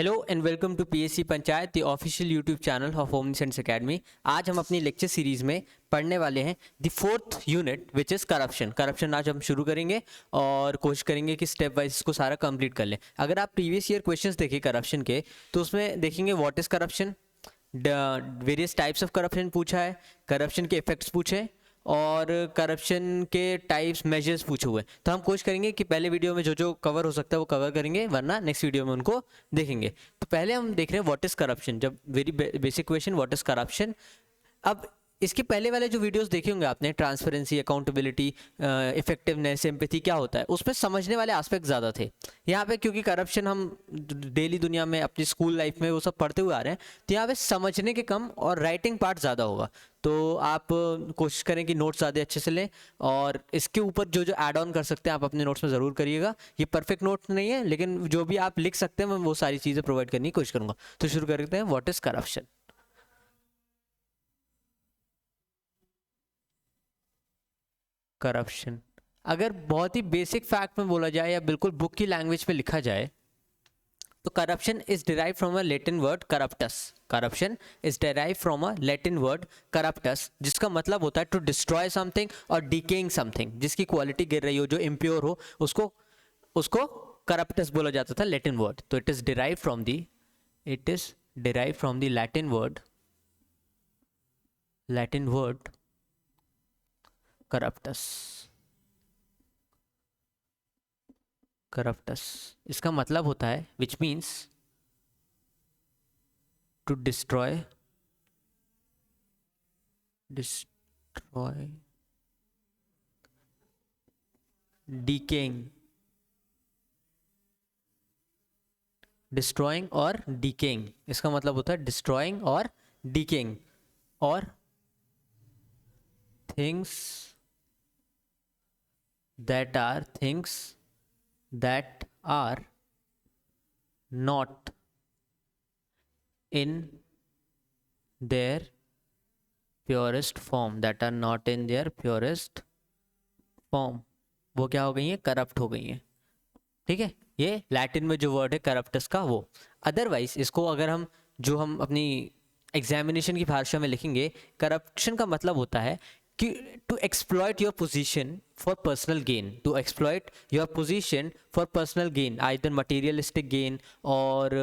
Hello and welcome to PSC Panchayat, the official YouTube channel of Omni Sense Academy. आज हम अपनी lecture series में पढ़ने वाले हैं the fourth unit which is corruption. Corruption आज हम शुरू करेंगे और कोशिश करेंगे कि स्टेप वाइज इसको सारा कंप्लीट कर लें। अगर आप प्रीवियस ईयर क्वेश्चंस देखें करप्शन के तो उसमें देखेंगे what is corruption, various types of corruption पूछा है, करप्शन के इफेक्ट्स पूछे और करप्शन के टाइप्स मेजर्स पूछे हुए। तो हम कोशिश करेंगे कि पहले वीडियो में जो जो कवर हो सकता है वो कवर करेंगे, वरना नेक्स्ट वीडियो में उनको देखेंगे। तो पहले हम देख रहे हैं व्हाट इज़ करप्शन। जब very basic question what is corruption. अब इसके पहले वाले जो वीडियोस देखे होंगे आपने, ट्रांसपेरेंसी, अकाउंटेबिलिटी, इफेक्टिवनेस, एम्पैथी क्या होता है, उसमें समझने वाले एस्पेक्ट ज़्यादा थे। यहाँ पे क्योंकि करप्शन हम डेली दुनिया में अपनी स्कूल लाइफ में वो सब पढ़ते हुए आ रहे हैं, तो यहाँ पे समझने के कम और राइटिंग पार्ट ज़्यादा होगा। तो आप कोशिश करें कि नोट्स ज़्यादा अच्छे से लें और इसके ऊपर जो जो ऐड ऑन कर सकते हैं आप अपने नोट्स में ज़रूर करिएगा। ये परफेक्ट नोट्स नहीं है, लेकिन जो भी आप लिख सकते हैं मैं वो सारी चीज़ें प्रोवाइड करने की कोशिश करूँगा। तो शुरू करते हैं, व्हाट इज़ करप्शन। करप्शन अगर बहुत ही बेसिक फैक्ट में बोला जाए या बिल्कुल बुक की लैंग्वेज में लिखा जाए तो corruption is derive from a Latin word corruptus. Corruption is derive from a Latin word corruptus, जिसका मतलब होता है टू डिस्ट्रॉय समथिंग और डिकेइंग समथिंग। जिसकी क्वालिटी गिर रही हो, जो इम्प्योर हो, उसको उसको करप्टस बोला जाता था, लैटिन वर्ड। तो it is derive from the Latin word corruptus. Corruptus इसका मतलब होता है which means to destroy decaying, destroying और डिकेइंग। इसका मतलब होता है डिस्ट्रॉइंग और डिकेइंग और things that are not in their purest form, वो क्या हो गई है? करप्ट हो गई है। ठीक है, ये लैटिन में जो वर्ड है करप्टस का वो। अदरवाइज इसको अगर हम अपनी एग्जामिनेशन की भाषा में लिखेंगे, करप्शन का मतलब होता है कि to exploit your position for personal gain, either materialistic gain और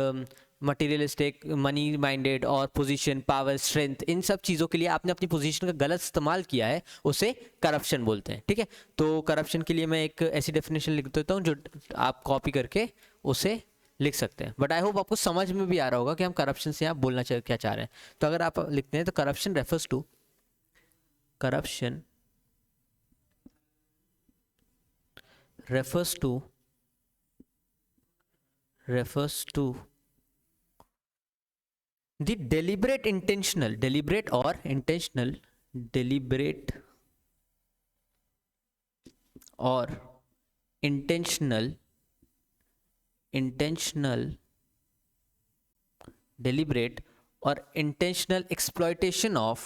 मटेरियलिस्टिक, मनी माइंडेड और पोजीशन, पावर, स्ट्रेंथ, इन सब चीज़ों के लिए आपने अपनी पोजीशन का गलत इस्तेमाल किया है, उसे करप्शन बोलते हैं। ठीक है, तो करप्शन के लिए मैं एक ऐसी डेफिनेशन लिख देता हूँ जो आप कॉपी करके उसे लिख सकते हैं। बट आई होप आपको समझ में भी आ रहा होगा कि हम करप्शन से यहाँ बोलना क्या चाह रहे हैं। तो अगर आप लिखते हैं तो corruption refers to the deliberate or intentional exploitation of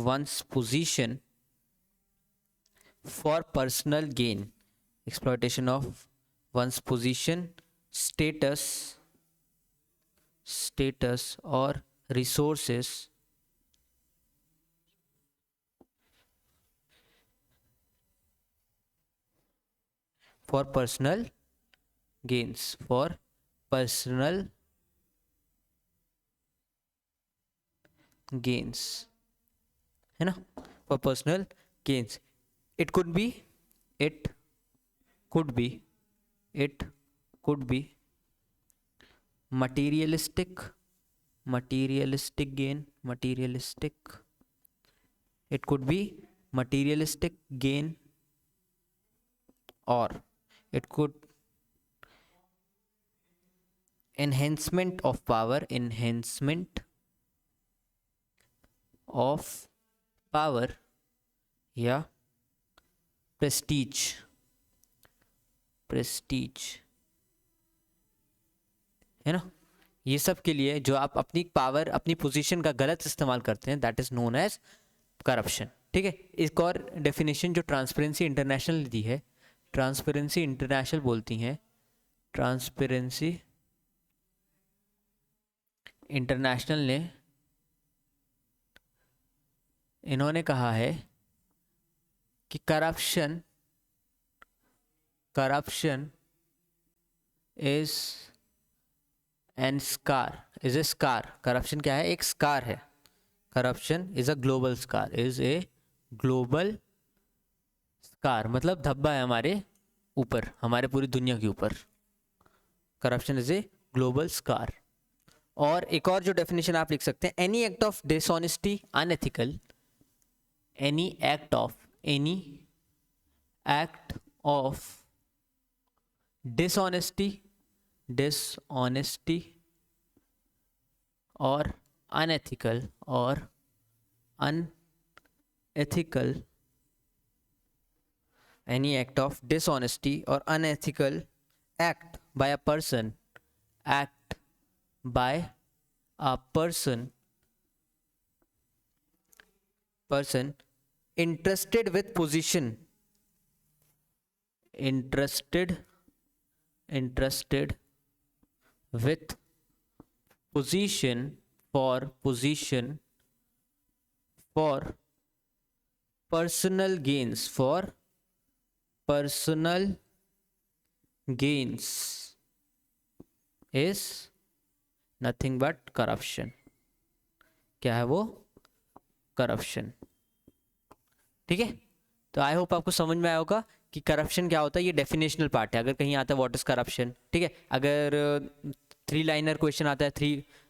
one's position for personal gain, exploitation of one's position, status or resources for personal gains, है ना, for personal gains. It could be materialistic gain, it could be materialistic gain, or it could enhancement of power, या prestige, है ना, ये सब के लिए जो आप अपनी पावर, अपनी पोजीशन का गलत इस्तेमाल करते हैं, that is known as corruption. ठीक है, एक और डेफिनेशन जो ट्रांसपेरेंसी इंटरनेशनल दी है, ट्रांसपेरेंसी इंटरनेशनल बोलती हैं, ट्रांसपेरेंसी इंटरनेशनल ने इन्होंने कहा है कि corruption is an scar, is a scar. Corruption क्या है? एक स्कार है। Corruption is a global scar, is a global scar, मतलब धब्बा है हमारे ऊपर, हमारे पूरी दुनिया के ऊपर। Corruption is a global scar. और एक और जो डेफिनेशन आप लिख सकते हैं, any act of dishonesty unethical, any act of dishonesty और unethical any act of dishonesty or unethical act by a person interested with position for personal gains is nothing but corruption। क्या है वो? Corruption. ठीक है, तो I hope आपको समझ में आया होगा कि करप्शन क्या होता है। ये डेफिनेशनल पार्ट है। अगर कहीं आता है व्हाट इज करप्शन, ठीक है, अगर 3 लाइनर क्वेश्चन आता है,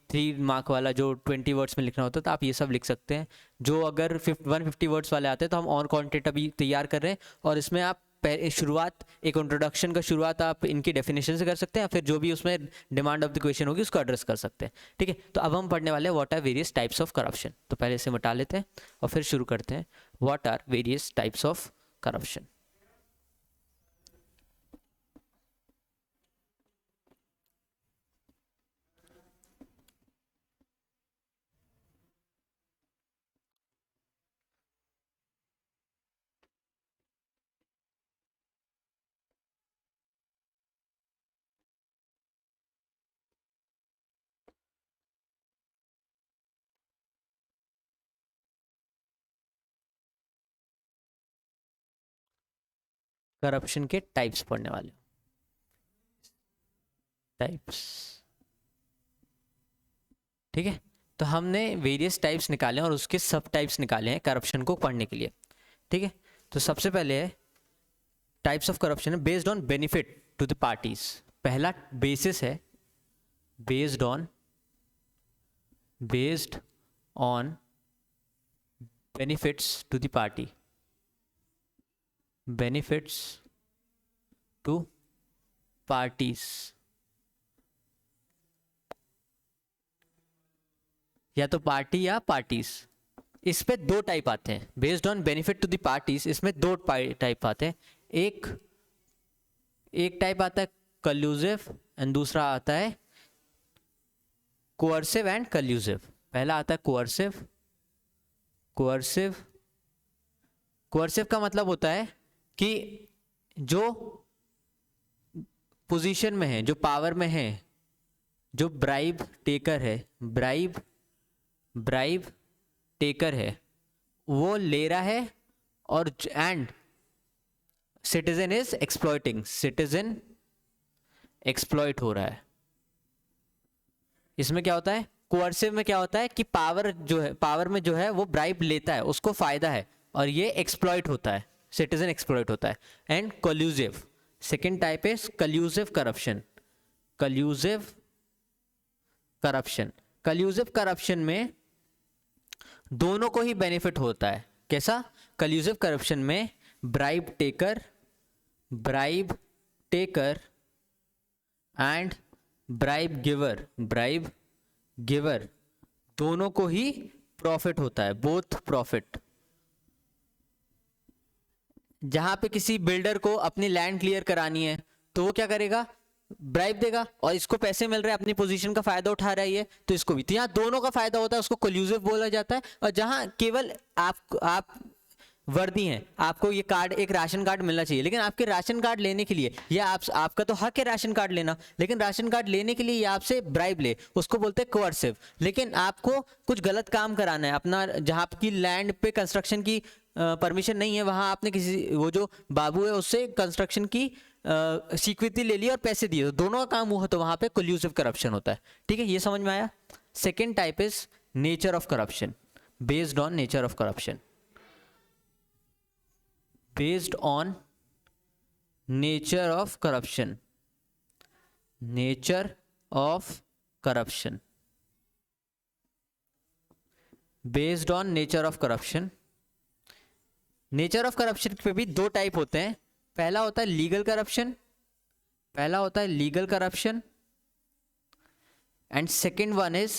3 मार्क वाला जो 20 वर्ड्स में लिखना होता है, तो आप ये सब लिख सकते हैं। जो अगर 150 वर्ड्स वाले आते हैं, तो हम ऑन कंटेंट अभी तैयार कर रहे हैं, और इसमें आप शुरुआत, एक इंट्रोडक्शन का शुरुआत आप इनकी डेफिनेशन से कर सकते हैं, फिर जो भी उसमें डिमांड ऑफ द क्वेश्चन होगी उसको एड्रेस कर सकते हैं। ठीक है, तो अब हम पढ़ने वाले हैं what are various types of corruption. तो पहले इसे मिटा लेते हैं और फिर शुरू करते हैं। What are various types of corruption. Corruption के टाइप्स पढ़ने वाले, टाइप्स। ठीक है, तो हमने वेरियस टाइप्स निकाले और उसके सब टाइप्स निकाले हैं करप्शन को पढ़ने के लिए। ठीक है, तो सबसे पहले है टाइप्स ऑफ करप्शन है based on benefit to the parties. पहला बेसिस है based on benefits to the party, benefits to parties, या तो पार्टी या पार्टीज। इस पे 2 टाइप आते हैं based on benefit to the parties. इसमें 2 टाइप आते हैं। एक टाइप आता है कल्यूसिव एंड दूसरा आता है कोअर्सिव एंड कल्यूसिव। पहला आता है कोअर्सिव का मतलब होता है कि जो पोजीशन में है, जो पावर में है, जो ब्राइब टेकर है, वो ले रहा है, और and citizen is exploiting, citizen exploit हो रहा है। इसमें क्या होता है? कोअर्सिव में क्या होता है कि पावर में जो है वो ब्राइब लेता है, उसको फायदा है, और ये एक्सप्लॉइट होता है, सिटीजन एक्सप्लॉइट होता है। And collusive, second type is collusive corruption में दोनों को ही बेनिफिट होता है। कैसा? कल्यूसिव करप्शन में bribe taker and bribe giver दोनों को ही प्रॉफिट होता है, बोथ प्रॉफिट। जहां पे किसी बिल्डर को अपनी लैंड क्लियर करानी है, तो वो क्या करेगा? ब्राइब देगा और इसको पैसे मिल रहे हैं, अपनी पोजीशन का फायदा उठा रहा है ये, तो इसको भी। तो यहाँ दोनों का फायदा होता है, उसको कोल्यूसिव बोला जाता है। और जहाँ केवल आप वर्दी हैं, आपको ये कार्ड, एक राशन कार्ड मिलना चाहिए, लेकिन आपके राशन कार्ड लेने के लिए, या आपका तो हक है राशन कार्ड लेना, लेकिन राशन कार्ड लेने के लिए ये आपसे ब्राइब ले, उसको बोलते हैं कोअर्सिव। लेकिन आपको कुछ गलत काम कराना है अपना, जहाँ की लैंड पे कंस्ट्रक्शन की परमिशन नहीं है, वहाँ आपने किसी, वो जो बाबू है उससे कंस्ट्रक्शन की स्वीकृति ले ली और पैसे दिए, तो दोनों का काम हुआ, तो वहाँ पे कोल्यूसिव करप्शन होता है। ठीक है, ये समझ में आया। Second type is nature of corruption, based on nature of corruption, based on nature of corruption, nature of corruption, based on nature of corruption। Nature of corruption पे भी दो टाइप होते हैं। पहला होता है लीगल करप्शन, पहला होता है legal corruption, and second one is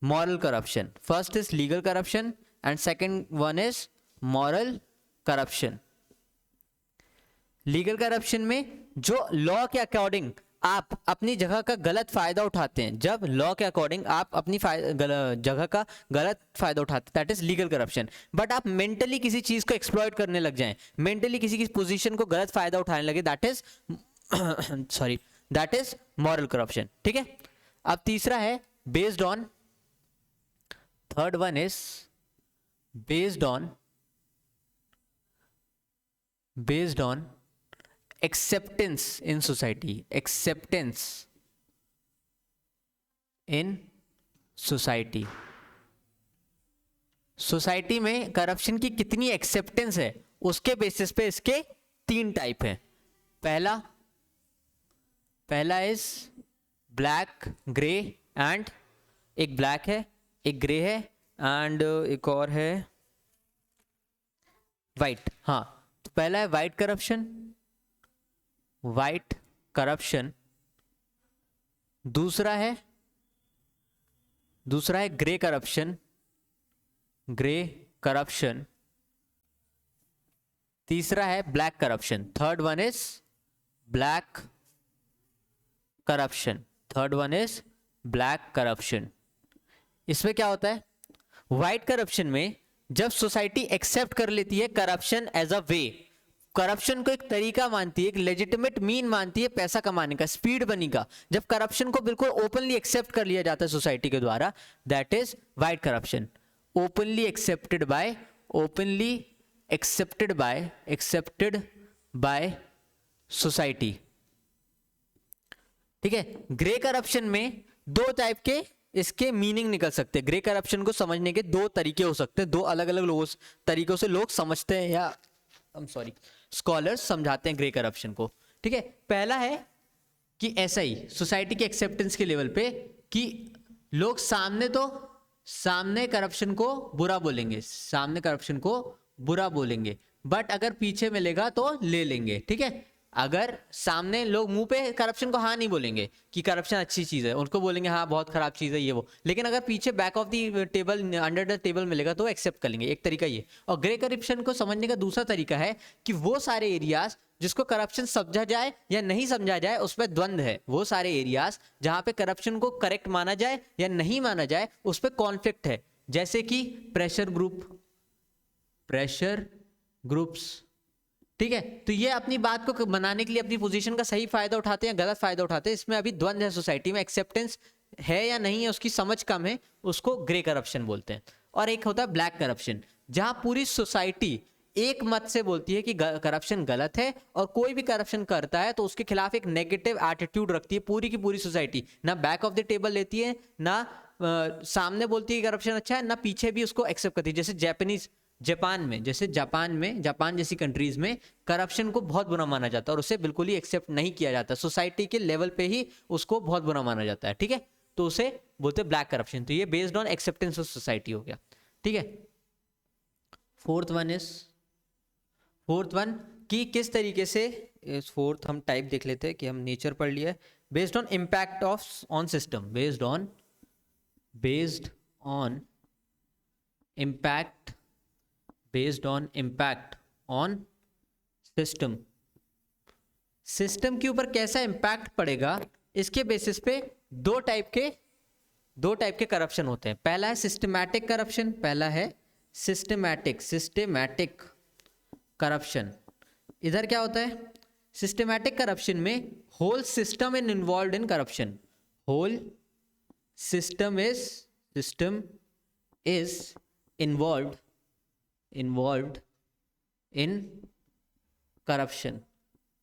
moral corruption. First is legal corruption and second one is moral corruption. Legal corruption में जो लॉ के अकॉर्डिंग आप अपनी जगह का गलत फायदा उठाते हैं, जब लॉ के अकॉर्डिंग आप अपनी जगह का गलत फायदा उठाते हैं, that is legal corruption. But आप मेंटली किसी चीज को एक्सप्लॉइट करने लग जाएं, मेंटली किसी की पोजीशन को गलत फायदा उठाने लगे, that is sorry, that is moral corruption. ठीक है, अब तीसरा है based on, third one is based on acceptance in society, acceptance in society। Society में करप्शन की कितनी एक्सेप्टेंस है, उसके बेसिस पे इसके तीन टाइप हैं। पहला इज ब्लैक, ग्रे एंड, एक ब्लैक है, एक ग्रे है, एंड एक और है वाइट। हाँ, तो पहला है वाइट करप्शन, वाइट करप्शन। दूसरा है ग्रे करप्शन, ग्रे करप्शन। तीसरा है black corruption, third one is black corruption, third one is black corruption. इसमें क्या होता है, वाइट करप्शन में जब सोसाइटी एक्सेप्ट कर लेती है corruption as a way, corruption को एक तरीका मानती है, एक लेजिटिमेट मीन मानती है पैसा कमाने का, स्पीड बनी का, जब करप्शन को बिल्कुल ओपनली एक्सेप्ट कर लिया जाता है सोसाइटी के द्वारा, that is white corruption. Openly accepted by society. ठीक है, ग्रे करप्शन में दो टाइप के इसके मीनिंग निकल सकते हैं। ग्रे करप्शन को समझने के दो तरीके हो सकते हैं, दो अलग अलग तरीकों से लोग समझते हैं, या स्कॉलर्स समझाते हैं ग्रे करप्शन को। ठीक है, पहला है कि ऐसा ही सोसाइटी के एक्सेप्टेंस के लेवल पे कि लोग सामने करप्शन को बुरा बोलेंगे, बट अगर पीछे मिलेगा तो ले लेंगे। ठीक है, अगर सामने लोग मुंह पे करप्शन को हाँ नहीं बोलेंगे कि करप्शन अच्छी चीज है, उनको बोलेंगे हाँ बहुत खराब चीज है ये वो, लेकिन अगर पीछे back of the table, under the table मिलेगा तो एक्सेप्ट कर लेंगे। एक तरीका ये। और ग्रे करप्शन को समझने का दूसरा तरीका है कि वो सारे एरियाज जिसको करप्शन समझा जाए या नहीं समझा जाए उस पर द्वंद्व है, वो सारे एरियाज जहां पे करप्शन को करेक्ट माना जाए या नहीं माना जाए उस पर कॉन्फ्लिक्ट है, जैसे कि प्रेशर ग्रुप्स। ठीक है, तो ये अपनी बात को बनाने के लिए अपनी पोजीशन का सही फायदा उठाते हैं, गलत फायदा उठाते हैं, इसमें अभी द्वंद्व है सोसाइटी में, एक्सेप्टेंस है या नहीं है, उसकी समझ कम है, उसको ग्रे करप्शन बोलते हैं। और एक होता है ब्लैक करप्शन, जहां पूरी सोसाइटी एक मत से बोलती है कि करप्शन गलत है, और कोई भी करप्शन करता है तो उसके खिलाफ एक नेगेटिव एटीट्यूड रखती है पूरी की पूरी सोसाइटी, ना बैक ऑफ द टेबल लेती है, ना सामने बोलती है कि करप्शन अच्छा है, ना पीछे भी उसको एक्सेप्ट करती है। जैसे जापान जैसी कंट्रीज में करप्शन को बहुत बुरा माना जाता है और उसे बिल्कुल ही एक्सेप्ट नहीं किया जाता, सोसाइटी के लेवल पे ही उसको बहुत बुरा माना जाता है। ठीक है, तो उसे बोलते हैं ब्लैक करप्शन। तो ये based on acceptance of society हो गया। ठीक है, फोर्थ वन कि किस तरीके से, फोर्थ हम टाइप देख लेते हैं कि हम नेचर पढ़ लिया है। Based on impact on system, based on impact on system, system के ऊपर कैसा इम्पैक्ट पड़ेगा, इसके बेसिस पे दो टाइप के करप्शन होते हैं। पहला है सिस्टमैटिक करप्शन, पहला है सिस्टमैटिक करप्शन। इधर क्या होता है, सिस्टमैटिक करप्शन में whole system is involve in corruption, whole system is involve in corruption.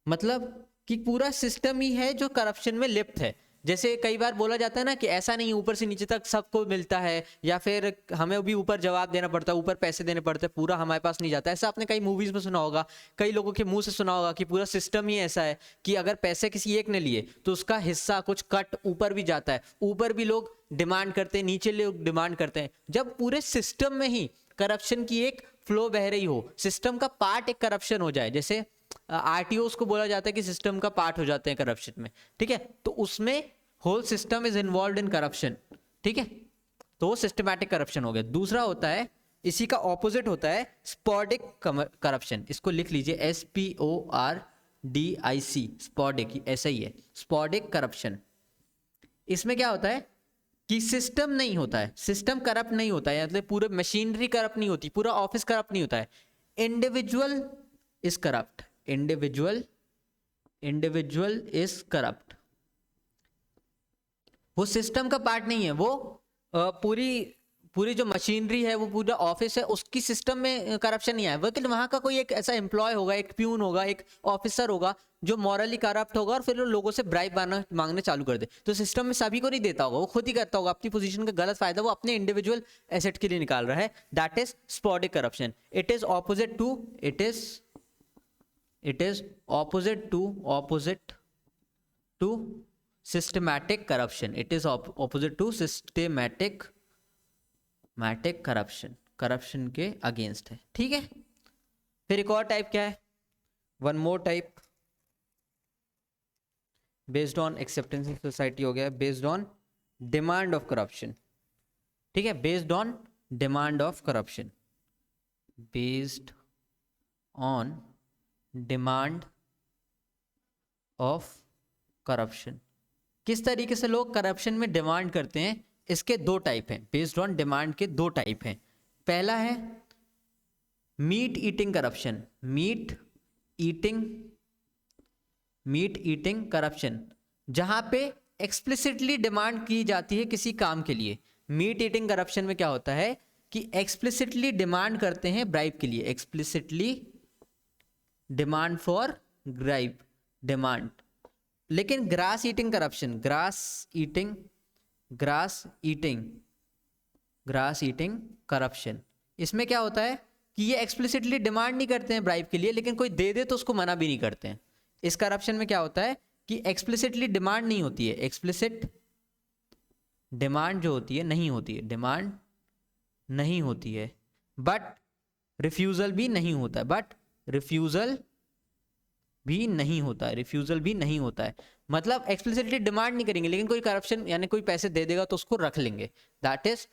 मतलब कि पूरा सिस्टम ही है जो करप्शन में लिप्त है। जैसे कई बार बोला जाता है ना कि ऐसा नहीं ऊपर से नीचे तक सबको मिलता है, या फिर हमें भी ऊपर जवाब देना पड़ता है, ऊपर पैसे देने पड़ते हैं, पूरा हमारे पास नहीं जाता। ऐसा आपने कई मूवीज में सुना होगा, कई लोगों के मुंह से सुना होगा कि पूरा सिस्टम ही ऐसा है कि अगर पैसे किसी एक ने लिए तो उसका हिस्सा कुछ कट ऊपर भी जाता है, ऊपर भी लोग डिमांड करते हैं, नीचे लोग डिमांड करते हैं। जब पूरे सिस्टम में ही करप्शन की एक फ्लो बह रही हो, सिस्टम का पार्ट एक करप्शन हो जाए, जैसे आरटीओ को बोला जाता है कि सिस्टम का पार्ट हो जाते हैं करप्शन में, ठीक है, तो उसमें whole system is involve in corruption, ठीक है, तो वो सिस्टमैटिक करप्शन हो गया। दूसरा होता है, इसी का ऑपोजिट होता है स्पॉडिक करप्शन। इसको लिख लीजिए, SPORDIC, स्पॉडिक, ऐसा ही है, स्पॉडिक करप्शन। इसमें क्या होता है कि सिस्टम नहीं होता है, सिस्टम करप्ट नहीं होता है, मतलब पूरे मशीनरी करप्ट नहीं होती, पूरा ऑफिस करप्ट नहीं होता है, individual is corrupt, individual is corrupt. वो सिस्टम का पार्ट नहीं है, वो पूरी जो मशीनरी है, वो पूरा ऑफिस है, उसकी सिस्टम में करप्शन नहीं आया, लेकिन वहां का कोई एक ऐसा एम्प्लॉय होगा, एक प्यून होगा, एक ऑफिसर होगा जो मॉरली करप्ट होगा और फिर वो लोगों से ब्राइब मांगने चालू कर दे। तो सिस्टम में सभी को नहीं देता होगा, वो खुद ही करता होगा, अपनी पोजीशन का गलत फायदा वो अपने इंडिविजुअल एसेट के लिए निकाल रहा है। That is sporadic corruption. It is opposite to systematic corruption. It is opposite to systematic corruption के अगेंस्ट है, ठीक है। फिर एक और टाइप क्या है, one more type, based on acceptance in society हो गया, based on demand of corruption, ठीक है, based on demand of corruption, based on demand of corruption. किस तरीके से लोग करप्शन में डिमांड करते हैं, इसके दो टाइप हैं, बेस्ड ऑन डिमांड के दो टाइप हैं। पहला है meat eating corruption, meat eating corruption, जहां पे एक्सप्लिसिटली डिमांड की जाती है किसी काम के लिए। मीट ईटिंग करप्शन में क्या होता है कि एक्सप्लिसिटली डिमांड करते हैं ब्राइब के लिए, explicitly demand for bribe, demand. लेकिन ग्रास ईटिंग करप्शन, इसमें क्या होता है कि ये एक्सप्लिसिटली डिमांड नहीं करते हैं ब्राइब के लिए, लेकिन कोई दे दे तो उसको मना भी नहीं करते हैं। इस करप्शन में क्या होता है कि एक्सप्लिसिटली डिमांड नहीं होती है, एक्सप्लिसिट डिमांड जो होती है नहीं होती है, डिमांड नहीं होती है, बट रिफ्यूजल भी नहीं होता है, रिफ्यूजल भी नहीं होता है। मतलब एक्सप्लिसिटली डिमांड नहीं करेंगे, लेकिन कोई करप्शन यानी कोई पैसे दे देगा तो उसको रख लेंगे, that is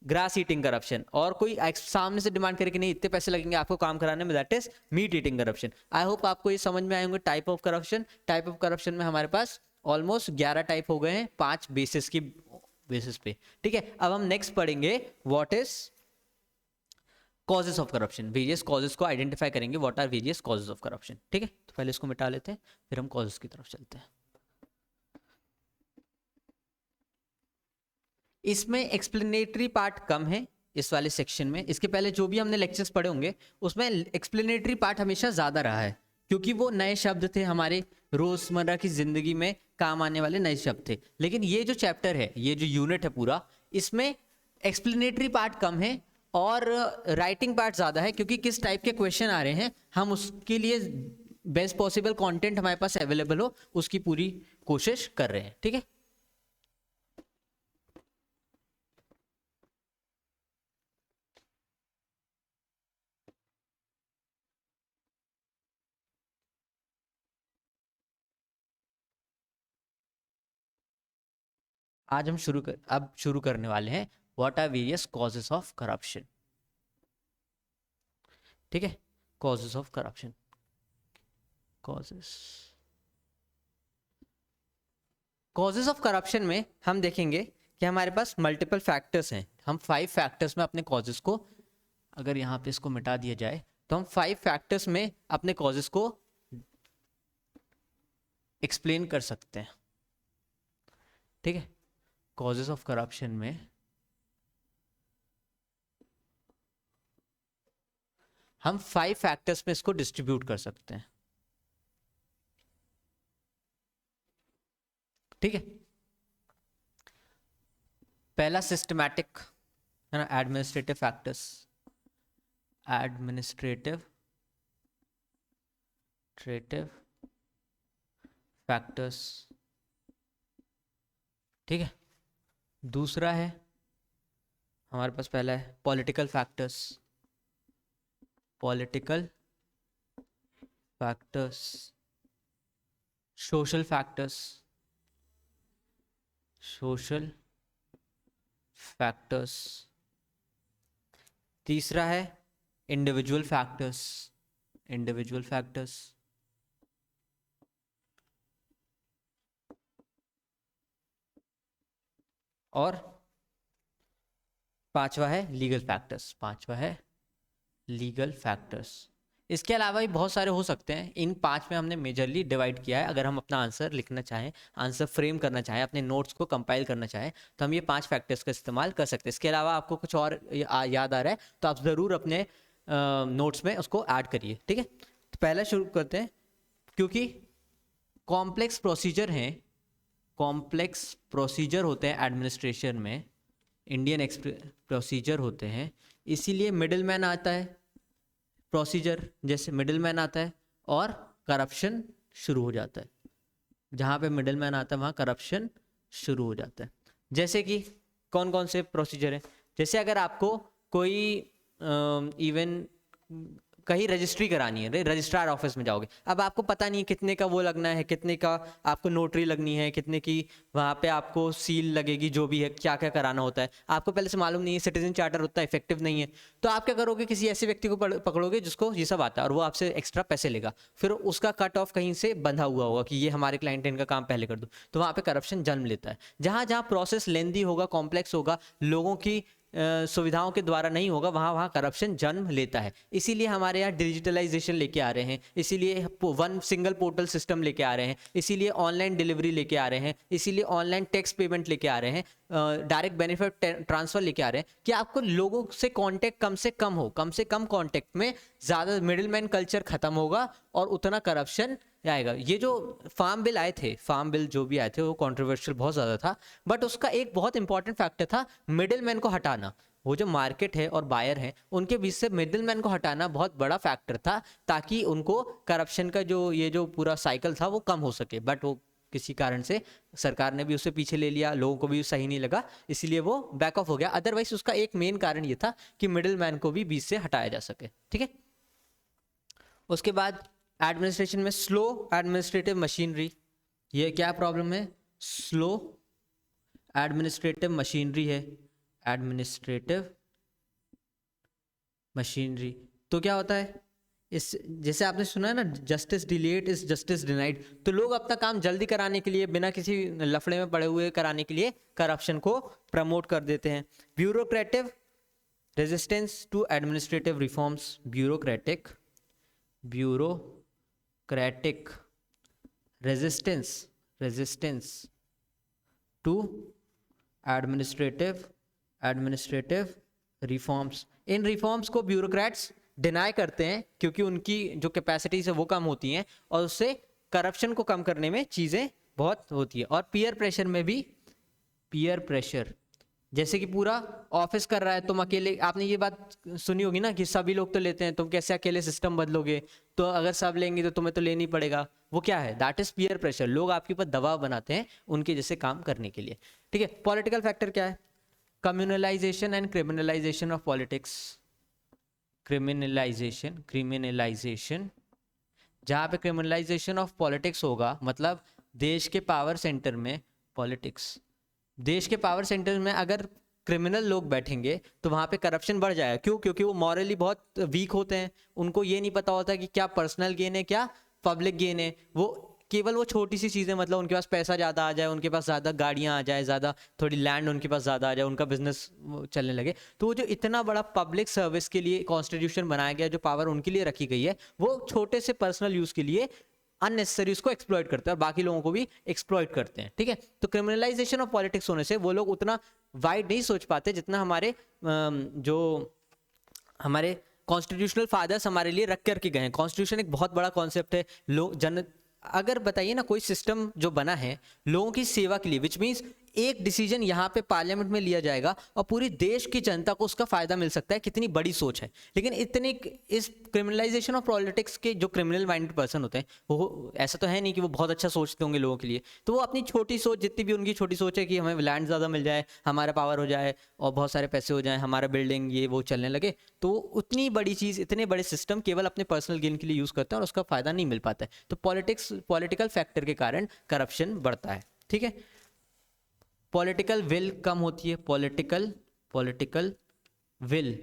grass eating corruption. और कोई सामने से डिमांड करे कि नहीं इतने पैसे लगेंगे आपको काम कराने में, that is meat eating corruption. I hope आपको ये समझ में आए होंगे टाइप ऑफ करप्शन में हमारे पास ऑलमोस्ट 11 टाइप हो गए हैं, 5 बेसिस पे, ठीक है। अब हम नेक्स्ट पढ़ेंगे what is causes of corruption, various causes को आइडेंटिफाई करेंगे, what are various causes of corruption, ठीक है। तो पहले इसको मिटा लेते हैं, फिर हम कॉजेस की तरफ चलते हैं। इसमें एक्सप्लेनेटरी पार्ट कम है इस वाले सेक्शन में, इसके पहले जो भी हमने लेक्चर्स पढ़े होंगे उसमें एक्सप्लेनेटरी पार्ट हमेशा ज़्यादा रहा है, क्योंकि वो नए शब्द थे, हमारे रोज़मर्रा की ज़िंदगी में काम आने वाले नए शब्द थे। लेकिन ये जो चैप्टर है, ये जो यूनिट है पूरा, इसमें एक्सप्लेनेटरी पार्ट कम है और राइटिंग पार्ट ज़्यादा है, क्योंकि किस टाइप के क्वेश्चन आ रहे हैं हम उसके लिए बेस्ट पॉसिबल कंटेंट हमारे पास अवेलेबल हो उसकी पूरी कोशिश कर रहे हैं, ठीक है। आज हम शुरू करने वाले हैं what are various causes of corruption, ठीक है। Causes of corruption, causes causes of corruption में हम देखेंगे कि हमारे पास मल्टीपल फैक्टर्स हैं। हम 5 फैक्टर्स में अपने कॉजेज को, अगर यहाँ पे इसको मिटा दिया जाए तो हम 5 फैक्टर्स में अपने कॉजेज को एक्सप्लेन कर सकते हैं। ठीक है, कॉजेज ऑफ करप्शन में हम 5 फैक्टर्स में इसको डिस्ट्रीब्यूट कर सकते हैं। ठीक है, पहला सिस्टमैटिक है ना, एडमिनिस्ट्रेटिव फैक्टर्स, एडमिनिस्ट्रेटिव फैक्टर्स। ठीक है, दूसरा है हमारे पास, पहला है political factors, political factors, social factors, social factors. तीसरा है इंडिविजुअल फैक्टर्स, इंडिविजुअल फैक्टर्स। और पांचवा है लीगल फैक्टर्स, पांचवा है लीगल फैक्टर्स। इसके अलावा भी बहुत सारे हो सकते हैं, इन 5 में हमने मेजरली डिवाइड किया है। अगर हम अपना आंसर लिखना चाहें, आंसर फ्रेम करना चाहें, अपने नोट्स को कंपाइल करना चाहें, तो हम ये 5 फैक्टर्स का इस्तेमाल कर सकते हैं। इसके अलावा आपको कुछ और याद आ रहा है तो आप ज़रूर अपने नोट्स में उसको ऐड करिए। ठीक है, तो पहला शुरू करते हैं। क्योंकि कॉम्प्लेक्स प्रोसीजर हैं, कॉम्प्लेक्स प्रोसीजर होते हैं एडमिनिस्ट्रेशन में, इंडियन प्रोसीजर होते हैं, इसीलिए मिडिल मैन आता है। प्रोसीजर जैसे मिडिल मैन आता है और करप्शन शुरू हो जाता है। जहाँ पे मिडिल मैन आता है वहाँ करप्शन शुरू हो जाता है। जैसे कि कौन कौन से प्रोसीजर हैं, जैसे अगर आपको कोई इवन कहीं रजिस्ट्री करानी है, रजिस्ट्रार ऑफिस में जाओगे, अब आपको पता नहीं कितने का वो लगना है, कितने का आपको नोटरी लगनी है, कितने की वहाँ पे आपको सील लगेगी, जो भी है क्या क्या कराना होता है, आपको पहले से मालूम नहीं है, सिटीजन चार्टर उतना इफेक्टिव नहीं है, तो आप क्या करोगे, किसी ऐसे व्यक्ति को पकड़ोगे जिसको ये सब आता है और वो आपसे एक्स्ट्रा पैसे लेगा, फिर उसका कट ऑफ कहीं से बंधा हुआ होगा कि ये हमारे क्लाइंट है, इनका काम पहले कर दो, तो वहाँ पे करप्शन जन्म लेता है। जहाँ जहाँ प्रोसेस लेंदी होगा, कॉम्प्लेक्स होगा, लोगों की सुविधाओं के द्वारा नहीं होगा, वहाँ वहाँ करप्शन जन्म लेता है। इसीलिए हमारे यहाँ डिजिटलाइजेशन लेके आ रहे हैं, इसीलिए वन सिंगल पोर्टल सिस्टम लेके आ रहे हैं, इसीलिए ऑनलाइन डिलीवरी लेके आ रहे हैं, इसीलिए ऑनलाइन टैक्स पेमेंट लेके आ रहे हैं, डायरेक्ट बेनिफिट ट्रांसफर लेके आ रहे हैं कि आपको लोगों से कांटेक्ट कम से कम हो, कम से कम कांटेक्ट में ज़्यादा मिडिलमैन कल्चर खत्म होगा और उतना करप्शन आएगा। ये जो फार्म बिल आए थे, फार्म बिल जो भी आए थे वो कंट्रोवर्शियल बहुत ज़्यादा था, बट उसका एक बहुत इंपॉर्टेंट फैक्टर था मिडिल मैन को हटाना। वो जो मार्केट है और बायर है उनके बीच से मिडिल मैन को हटाना बहुत बड़ा फैक्टर था, ताकि उनको करप्शन का जो ये जो पूरा साइकिल था वो कम हो सके। बट वो किसी कारण से सरकार ने भी उसे पीछे ले लिया, लोगों को भी सही नहीं लगा, इसलिए वो बैक ऑफ हो गया। अदरवाइज उसका एक मेन कारण ये था कि मिडिल मैन को भी बीच से हटाया जा सके। ठीक है, उसके बाद एडमिनिस्ट्रेशन में स्लो एडमिनिस्ट्रेटिव मशीनरी, ये क्या प्रॉब्लम है, स्लो एडमिनिस्ट्रेटिव मशीनरी है, एडमिनिस्ट्रेटिव मशीनरी। तो क्या होता है, इस जैसे आपने सुना है ना, justice delayed is justice denied, तो लोग अपना काम जल्दी कराने के लिए, बिना किसी लफड़े में पड़े हुए कराने के लिए करप्शन को प्रमोट कर देते हैं। Bureaucratic resistance to administrative reforms, bureaucratic resistance to administrative reforms. इन रिफॉर्म्स को ब्यूरोक्रेट्स डिनाई करते हैं क्योंकि उनकी जो कैपेसिटीज है वो कम होती हैं और उससे करप्शन को कम करने में चीज़ें बहुत होती है। और पीयर प्रेशर में भी, पीयर प्रेशर जैसे कि पूरा ऑफिस कर रहा है, तुम अकेले, आपने ये बात सुनी होगी ना कि सभी लोग तो लेते हैं, तुम कैसे अकेले सिस्टम बदलोगे, तो अगर सब लेंगे तो तुम्हें तो लेना ही पड़ेगा। वो क्या है, दैट इज पीयर प्रेशर, लोग आपके ऊपर दबाव बनाते हैं उनके जैसे काम करने के लिए। ठीक है, पॉलिटिकल फैक्टर क्या है, communalisation and criminalisation of politics, criminalisation, जहाँ पे क्रिमिनलाइजेशन ऑफ पॉलिटिक्स होगा, मतलब देश के पावर सेंटर में पॉलिटिक्स, देश के पावर सेंटर में अगर क्रिमिनल लोग बैठेंगे तो वहाँ पे करप्शन बढ़ जाएगा। क्यों, क्योंकि वो मॉरली बहुत वीक होते हैं, उनको ये नहीं पता होता कि क्या पर्सनल गेन है क्या पब्लिक गेन है, वो केवल वो छोटी सी चीज़ें, मतलब उनके पास पैसा ज़्यादा आ जाए, उनके पास ज़्यादा गाड़ियाँ आ जाए, ज़्यादा थोड़ी लैंड उनके पास ज़्यादा आ जाए, उनका बिजनेस चलने लगे, तो वो जो इतना बड़ा पब्लिक सर्विस के लिए कॉन्स्टिट्यूशन बनाया गया, जो पावर उनके लिए रखी गई है, वो छोटे से पर्सनल यूज़ के लिए अननेसेसरी उसको एक्सप्लॉइट करते हैं और बाकी लोगों को भी एक्सप्लॉइट करते हैं, ठीक है। तो क्रिमिनलाइजेशन ऑफ पॉलिटिक्स होने से वो लोग उतना वाइड नहीं सोच पाते जितना हमारे जो हमारे कॉन्स्टिट्यूशनल फादर्स हमारे लिए रख करके गए हैं। कॉन्स्टिट्यूशन एक बहुत बड़ा कॉन्सेप्ट है। लोग जन अगर बताइए ना, कोई सिस्टम जो बना है लोगों की सेवा के लिए, विच मीन्स एक डिसीजन यहाँ पे पार्लियामेंट में लिया जाएगा और पूरी देश की जनता को उसका फायदा मिल सकता है, कितनी बड़ी सोच है। लेकिन इतनी इस क्रिमिनलाइजेशन ऑफ पॉलिटिक्स के जो क्रिमिनल माइंडेड पर्सन होते हैं, वो ऐसा तो है नहीं कि वो बहुत अच्छा सोचते होंगे लोगों के लिए, तो वो अपनी छोटी सोच, जितनी भी उनकी छोटी सोच है कि हमें लैंड ज़्यादा मिल जाए, हमारा पावर हो जाए और बहुत सारे पैसे हो जाए, हमारा बिल्डिंग ये वो चलने लगे, तो उतनी बड़ी चीज़, इतने बड़े सिस्टम केवल अपने पर्सनल गेन के लिए यूज़ करते हैं और उसका फायदा नहीं मिल पाता है। तो पॉलिटिकल फैक्टर के कारण करप्शन बढ़ता है, ठीक है। पॉलिटिकल विल कम होती है, political will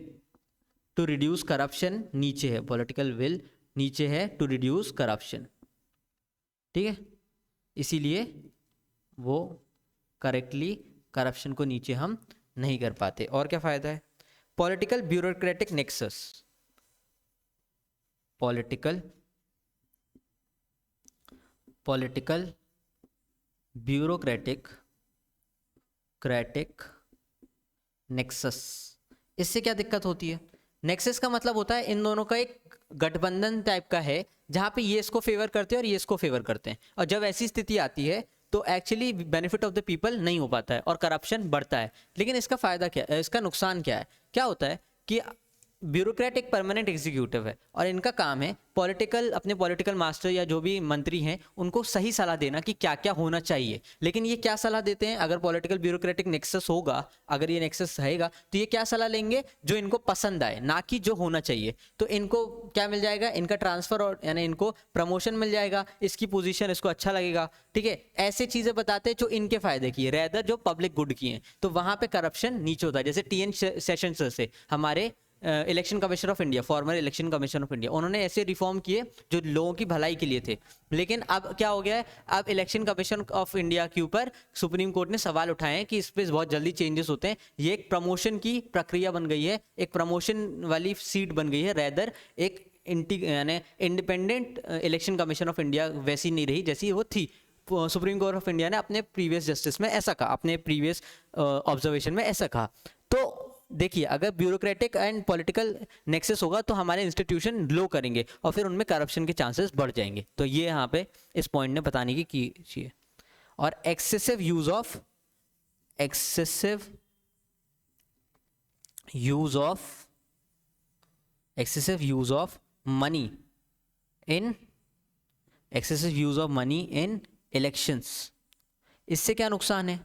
to reduce corruption नीचे है, पॉलिटिकल विल नीचे है टू रिड्यूस करप्शन, ठीक है। इसीलिए वो करेक्टली करप्शन को नीचे हम नहीं कर पाते। और क्या फायदा है? Political bureaucratic nexus, political bureaucratic nexus. इससे क्या दिक्कत होती है? नेक्सस का मतलब होता है इन दोनों का एक गठबंधन टाइप का है, जहां पे ये इसको फेवर करते हैं और ये इसको फेवर करते हैं, और जब ऐसी स्थिति आती है तो actually benefit of the people नहीं हो पाता है और करप्शन बढ़ता है। लेकिन इसका फायदा क्या है, इसका नुकसान क्या है? क्या होता है कि ब्यूरोक्रेट एक परमानेंट एग्जीक्यूटिव है और इनका काम है अपने पॉलिटिकल मास्टर या जो भी मंत्री हैं उनको सही सलाह देना कि क्या क्या होना चाहिए। लेकिन ये क्या सलाह देते हैं? अगर पॉलिटिकल ब्यूरोक्रेटिक नेक्सस होगा, अगर ये नेक्सस रहेगा, तो ये क्या सलाह लेंगे? जो इनको पसंद आए, ना कि जो होना चाहिए। तो इनको क्या मिल जाएगा? इनका ट्रांसफर, और यानी इनको प्रमोशन मिल जाएगा, इसकी पोजीशन इसको अच्छा लगेगा, ठीक है। ऐसे चीजें बताते हैं जो इनके फायदे की है, रेदर जो पब्लिक गुड की हैं। तो वहां पे करप्शन नीचे होता है। जैसे TN सेशन से हमारे election commission of India, farmer election commission of India, उन्होंने ऐसे रिफॉर्म किए जो लोगों की भलाई के लिए थे। लेकिन अब क्या हो गया है? अब इलेक्शन कमीशन ऑफ इंडिया के ऊपर सुप्रीम कोर्ट ने सवाल उठाए हैं कि इस पर बहुत जल्दी चेंजेस होते हैं। ये एक प्रमोशन की प्रक्रिया बन गई है, एक प्रमोशन वाली सीट बन गई है, रेदर एक यानी independent election commission of India वैसी नहीं रही जैसी वो थी। सुप्रीम कोर्ट ऑफ इंडिया ने अपने प्रीवियस जस्टिस में ऐसा कहा, अपने प्रीवियस ऑब्जर्वेशन में ऐसा कहा। तो देखिए, अगर ब्यूरोक्रेटिक एंड पॉलिटिकल नेक्सस होगा तो हमारे इंस्टीट्यूशन लो करेंगे और फिर उनमें करप्शन के चांसेस बढ़ जाएंगे। तो ये यहाँ पे इस पॉइंट ने बताने की चाहिए। और excessive use of money in elections. इससे क्या नुकसान है?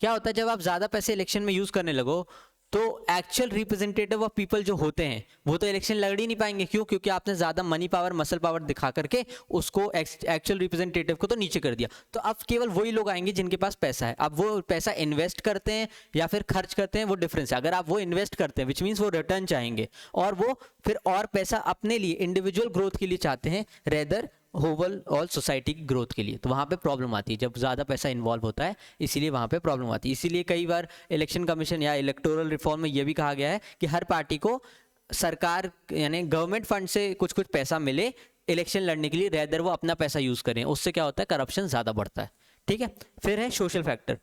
क्या होता है जब आप ज्यादा पैसे इलेक्शन में यूज करने लगो तो एक्चुअल रिप्रेजेंटेटिव ऑफ पीपल जो होते हैं वो तो इलेक्शन लड़ ही नहीं पाएंगे। क्यों? क्योंकि आपने ज्यादा मनी पावर, मसल पावर दिखा करके उसको एक्चुअल रिप्रेजेंटेटिव को तो नीचे कर दिया। तो अब केवल वही लोग आएंगे जिनके पास पैसा है। अब वो पैसा इन्वेस्ट करते हैं या फिर खर्च करते हैं, वो डिफरेंस है। अगर आप वो इन्वेस्ट करते हैं विच मीन्स वो रिटर्न चाहेंगे, और वो फिर और पैसा अपने लिए इंडिविजुअल ग्रोथ के लिए चाहते हैं रेदर ओवरऑल सोसाइटी की ग्रोथ के लिए। तो वहाँ पे प्रॉब्लम आती है जब ज़्यादा पैसा इन्वॉल्व होता है, इसीलिए वहाँ पे प्रॉब्लम आती है। इसीलिए कई बार इलेक्शन कमीशन या इलेक्टोरल रिफॉर्म में ये भी कहा गया है कि हर पार्टी को सरकार यानी गवर्नमेंट फंड से कुछ कुछ पैसा मिले इलेक्शन लड़ने के लिए, रेदर वो अपना पैसा यूज़ करें। उससे क्या होता है? करप्शन ज़्यादा बढ़ता है, ठीक है। फिर है सोशल फैक्टर।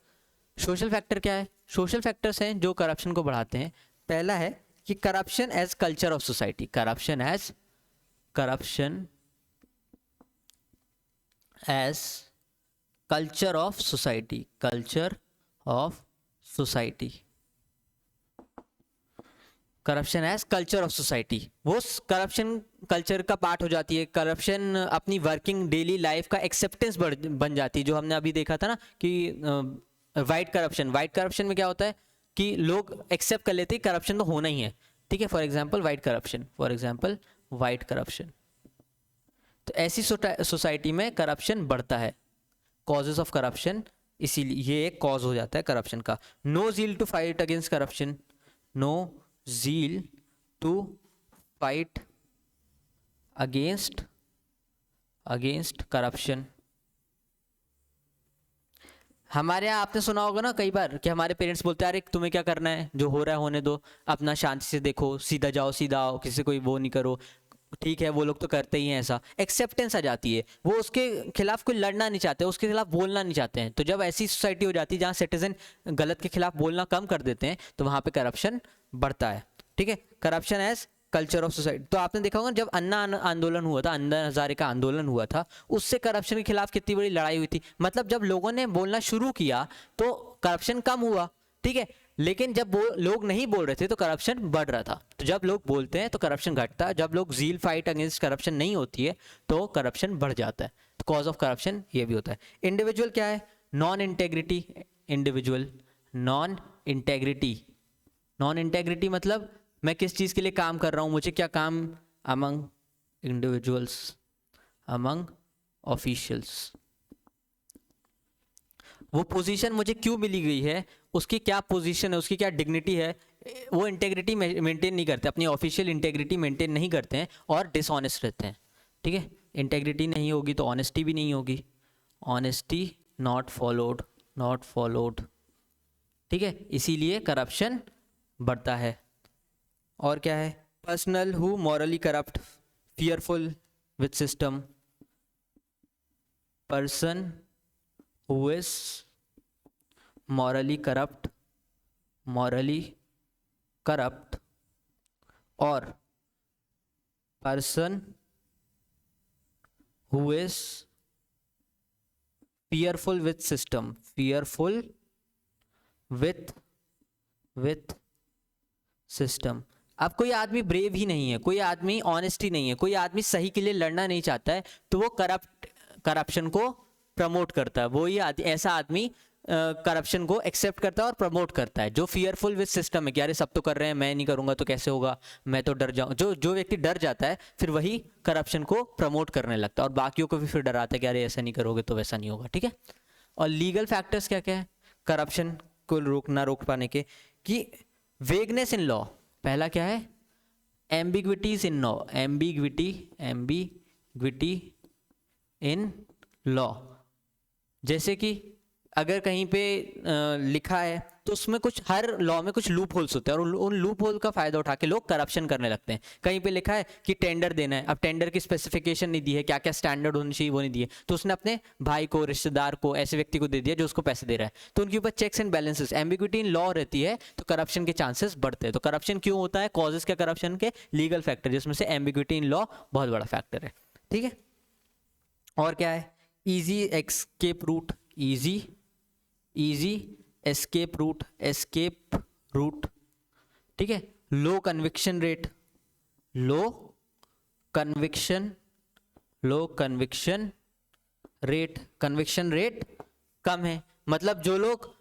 सोशल फैक्टर क्या है? सोशल फैक्टर्स हैं जो करप्शन को बढ़ाते हैं। पहला है कि corruption as culture of society, करप्शन as culture of society, corruption as culture of society, वो करप्शन कल्चर का पार्ट हो जाती है। करप्शन अपनी वर्किंग डेली लाइफ का एक्सेप्टेंस बन जाती है। जो हमने अभी देखा था ना कि वाइट करप्शन में क्या होता है कि लोग एक्सेप्ट कर लेते हैं करप्शन तो होना ही है, ठीक है। For example white corruption. तो ऐसी सोसाइटी में करप्शन बढ़ता है। कॉजेज ऑफ करप्शन, इसीलिए ये एक कॉज हो जाता है करप्शन का। No zeal to fight against corruption, no zeal to fight against corruption, हमारे यहाँ आपने सुना होगा ना कई बार कि हमारे पेरेंट्स बोलते हैं अरे तुम्हें क्या करना है, जो हो रहा है होने दो, अपना शांति से देखो, सीधा जाओ सीधा आओ, किसी कोई वो नहीं करो। ठीक है, वो लोग तो करते ही हैं ऐसा, एक्सेप्टेंस आ जाती है, वो उसके खिलाफ कोई लड़ना नहीं चाहते, उसके खिलाफ बोलना नहीं चाहते हैं। तो जब ऐसी सोसाइटी हो जाती है जहाँ सिटीजन गलत के खिलाफ बोलना कम कर देते हैं तो वहाँ पे करप्शन बढ़ता है। ठीक है, corruption as culture of society. तो आपने देखा होगा जब अन्ना आंदोलन हुआ था, अन्ना हजारे का आंदोलन हुआ था, उससे करप्शन के खिलाफ कितनी बड़ी लड़ाई हुई थी। मतलब जब लोगों ने बोलना शुरू किया तो करप्शन कम हुआ। ठीक है, लेकिन जब लोग नहीं बोल रहे थे तो करप्शन बढ़ रहा था। तो जब लोग बोलते हैं तो करप्शन घटता है, जब लोग जील फाइट अगेंस्ट करप्शन नहीं होती है तो करप्शन बढ़ जाता है। तो कॉज ऑफ करप्शन ये भी होता है। इंडिविजुअल क्या है? Non integrity. Individual non integrity. Non integrity मतलब मैं किस चीज़ के लिए काम कर रहा हूँ, मुझे क्या काम, अमंग इंडिविजुअल्स, अमंग ऑफिशियल्स, वो पोजीशन मुझे क्यों मिली गई है, उसकी क्या पोजीशन है, उसकी क्या डिग्निटी है, वो इंटेग्रिटी मेंटेन नहीं करते, अपनी ऑफिशियल इंटेग्रिटी मेंटेन नहीं करते हैं और डिसऑनेस्ट रहते हैं। ठीक है, इंटेग्रिटी नहीं होगी तो ऑनेस्टी भी नहीं होगी, honesty not followed, not followed. ठीक है, इसीलिए करप्शन बढ़ता है। और क्या है? Personal who morally corrupt, fearful with system, person who is morally corrupt, morally corrupt, or person who is fearful with system, fearful with system। अब कोई आदमी ब्रेव ही नहीं है, कोई आदमी ऑनेस्टी नहीं है, कोई आदमी सही के लिए लड़ना नहीं चाहता है, तो वो करप्शन को प्रमोट करता है। वो ही ऐसा आदमी करप्शन को एक्सेप्ट करता है और प्रमोट करता है। जो फियरफुल विद सिस्टम है कि अरे सब तो कर रहे हैं, मैं नहीं करूंगा तो कैसे होगा, मैं तो डर जाऊं, जो व्यक्ति डर जाता है फिर वही करप्शन को प्रमोट करने लगता है और बाकियों को भी फिर डराता है कि अरे ऐसा नहीं करोगे तो वैसा नहीं होगा। ठीक है, और लीगल फैक्टर्स क्या क्या है करप्शन को रोक पाने के? कि वेगनेस इन लॉ, पहला क्या है? Ambiguities in law, ambiguity in law. जैसे कि अगर कहीं पे लिखा है तो उसमें कुछ, हर लॉ में कुछ लूप होल्स होते हैं और उन लूप होल का फायदा उठा के लोग करप्शन करने लगते हैं। कहीं पे लिखा है कि टेंडर देना है, अब टेंडर की स्पेसिफिकेशन नहीं दी है, क्या क्या स्टैंडर्ड होनी चाहिए वो नहीं दी है, तो उसने अपने भाई को, रिश्तेदार को, ऐसे व्यक्ति को दे दिया जो उसको पैसे दे रहा है। तो उनके ऊपर checks and balances, ambiguity in law रहती है तो करप्शन के चांसेस बढ़ते हैं। तो करप्शन क्यों होता है? कॉजेस क्या करप्शन के? लीगल फैक्टर, जिसमें से एम्बिग्विटी इन लॉ बहुत बड़ा फैक्टर है। ठीक है, और क्या है? Easy escape route, easy escape route. ठीक है, लो कन्विक्शन रेट, लो कन्विक्शन रेट कम है। मतलब जो लोग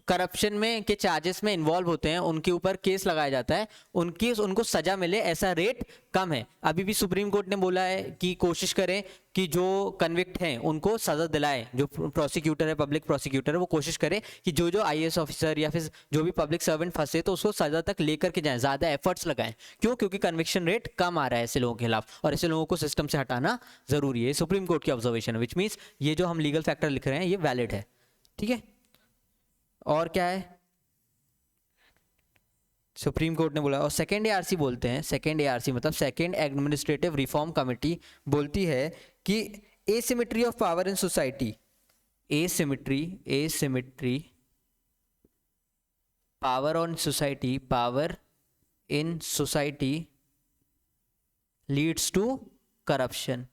करप्शन में के चार्जेस में इन्वॉल्व होते हैं उनके ऊपर केस लगाया जाता है, उनको सजा मिले ऐसा रेट कम है। अभी भी सुप्रीम कोर्ट ने बोला है कि कोशिश करें कि जो कन्विक्ट हैं उनको सजा दिलाए, जो प्रोसिक्यूटर है, पब्लिक प्रोसिक्यूटर है, वो कोशिश करे कि जो आईएएस ऑफिसर या फिर जो भी पब्लिक सर्वेंट फंसे तो उसको सजा तक लेकर के जाएं, ज़्यादा एफर्ट्स लगाएं। क्यों? क्योंकि कन्विक्शन रेट कम आ रहा है ऐसे लोगों के खिलाफ और ऐसे लोगों को सिस्टम से हटाना जरूरी है। सुप्रीम कोर्ट की ऑब्जर्वेशन है, विच मीन्स ये जो हम लीगल फैक्टर लिख रहे हैं ये वैलिड है। ठीक है, और क्या है? सुप्रीम कोर्ट ने बोला, और सेकेंड एआरसी बोलते हैं, सेकेंड एआरसी मतलब सेकेंड एडमिनिस्ट्रेटिव रिफॉर्म कमेटी बोलती है कि asymmetry of power in society, asymmetry power in society leads to corruption.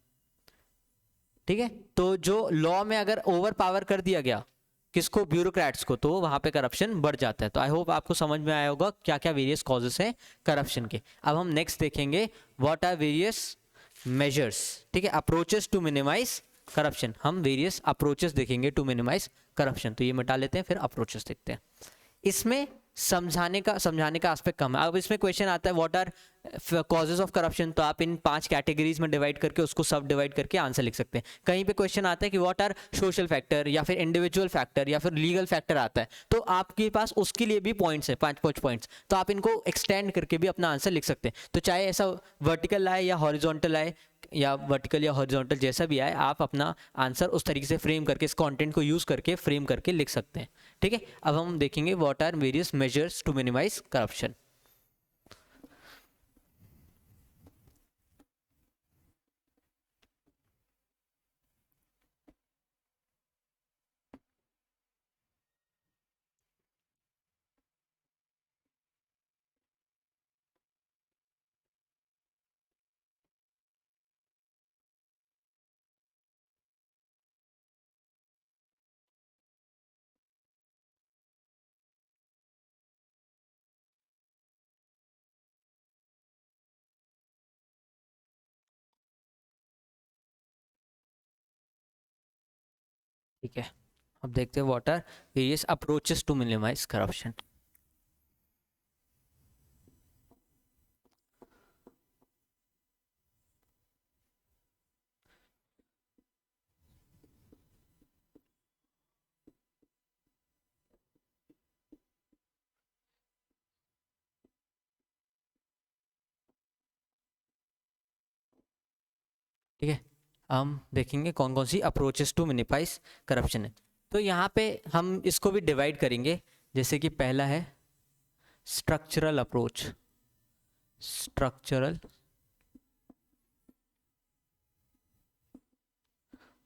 ठीक है, तो जो लॉ में अगर ओवर पावर कर दिया गया किसको? ब्यूरोक्रेट्स को, तो वहां पे करप्शन बढ़ जाता है। तो आई होप आपको समझ में आया होगा क्या क्या वेरियस कॉजेस हैं करप्शन के। अब हम नेक्स्ट देखेंगे व्हाट आर वेरियस मेजर्स। ठीक है, अप्रोचेस टू मिनिमाइज करप्शन। हम वेरियस अप्रोचेस देखेंगे टू मिनिमाइज करप्शन। तो ये मिटा लेते हैं, फिर अप्रोचेस देखते हैं। इसमें समझाने का एस्पेक्ट कम है। अब इसमें क्वेश्चन आता है what are causes of corruption, तो आप इन 5 कैटेगरीज में डिवाइड करके उसको सब डिवाइड करके आंसर लिख सकते हैं। कहीं पे क्वेश्चन आता है कि व्हाट आर सोशल फैक्टर या फिर इंडिविजुअल फैक्टर या फिर लीगल फैक्टर आता है, तो आपके पास उसके लिए भी पॉइंट्स है, 5 पॉइंट्स, तो आप इनको एक्सटेंड करके भी अपना आंसर लिख सकते हैं। तो चाहे ऐसा वर्टिकल आए या हॉरिजॉन्टल आए, या वर्टिकल या हॉरिजॉन्टल जैसा भी आए, आप अपना आंसर उस तरीके से फ्रेम करके, इस कंटेंट को यूज़ करके फ्रेम करके लिख सकते हैं। ठीक है, अब हम देखेंगे what are various measures to minimize corruption. ठीक है, अब देखते हैं what are various approaches to minimize corruption. ठीक है, हम देखेंगे कौन कौन सी अप्रोचेस टू मिनिमाइज करप्शन है। तो यहाँ पे हम इसको भी डिवाइड करेंगे, जैसे कि पहला है स्ट्रक्चरल अप्रोच। स्ट्रक्चरल